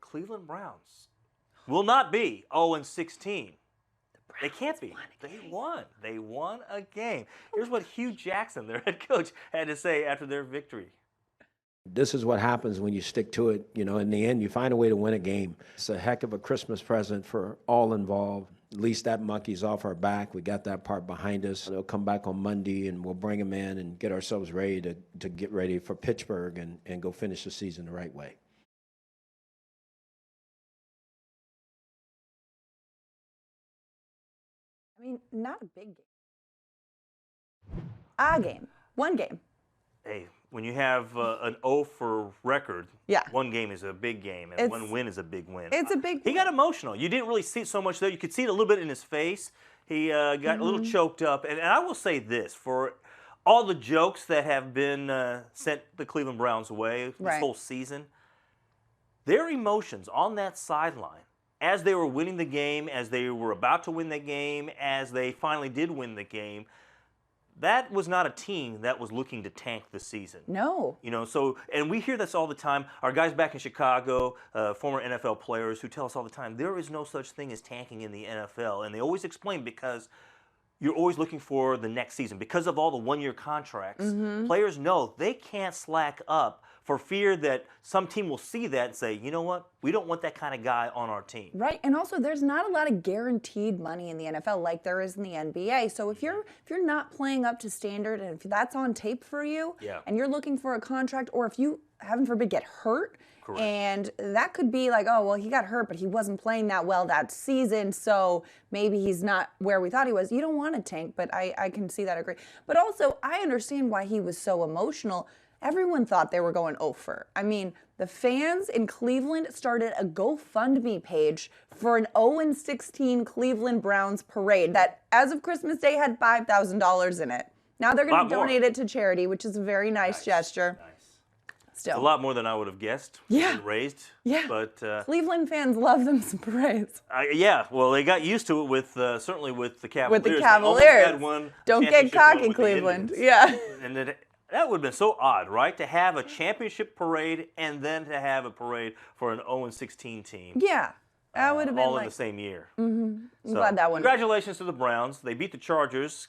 Cleveland Browns will not be 0-16. They can't be. They won. They won a game. Here's what Hue Jackson, their head coach, had to say after their victory. This is what happens when you stick to it. You know, in the end, you find a way to win a game. It's a heck of a Christmas present for all involved. At least that monkey's off our back. We got that part behind us. They'll come back on Monday, and we'll bring them in and get ourselves ready to get ready for Pittsburgh and go finish the season the right way. I mean, not a big game. A game. One game. Hey, when you have an 0 for record, one game is a big game, and one win is a big win. It's a big He got emotional. You didn't really see it so much there. You could see it a little bit in his face. He got a little choked up. And I will say this, for all the jokes that have been sent the Cleveland Browns away this whole season, their emotions on that sideline, as they were winning the game, as they were about to win the game, as they finally did win the game, that was not a team that was looking to tank the season. No. You know, so, and we hear this all the time. Our guys back in Chicago, former NFL players who tell us all the time, there is no such thing as tanking in the NFL. And they always explain because you're always looking for the next season. Because of all the one-year contracts, players know they can't slack up for fear that some team will see that and say, you know what, we don't want that kind of guy on our team. Right, and also there's not a lot of guaranteed money in the NFL like there is in the NBA. So if you're not playing up to standard, and if that's on tape for you, and you're looking for a contract, or if you, heaven forbid, get hurt, and that could be like, oh, well, he got hurt, but he wasn't playing that well that season, so maybe he's not where we thought he was. You don't want to tank, but I can see that, agree. But also, I understand why he was so emotional. Everyone thought they were going over. I mean, the fans in Cleveland started a GoFundMe page for an 0-16 Cleveland Browns parade that, as of Christmas Day, had $5,000 in it. Now they're going to donate it to charity, which is a very nice gesture. Still. It's a lot more than I would have guessed. Raised. But Cleveland fans love them some parades. Well, they got used to it with certainly with the Cavaliers. With the Cavaliers. Had one Don't get cocky, Cleveland. And that would have been so odd, right? To have a championship parade and then to have a parade for an 0-16 team. Yeah. That would have been all in the same year. I'm glad that one. Congratulations to the Browns. They beat the Chargers.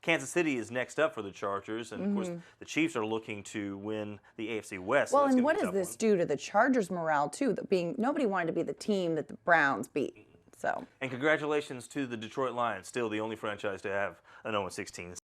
Kansas City is next up for the Chargers, and of course the Chiefs are looking to win the AFC West. Well, and what does this do to the Chargers' morale too? That nobody wanted to be the team that the Browns beat. So. And congratulations to the Detroit Lions, still the only franchise to have an 0-16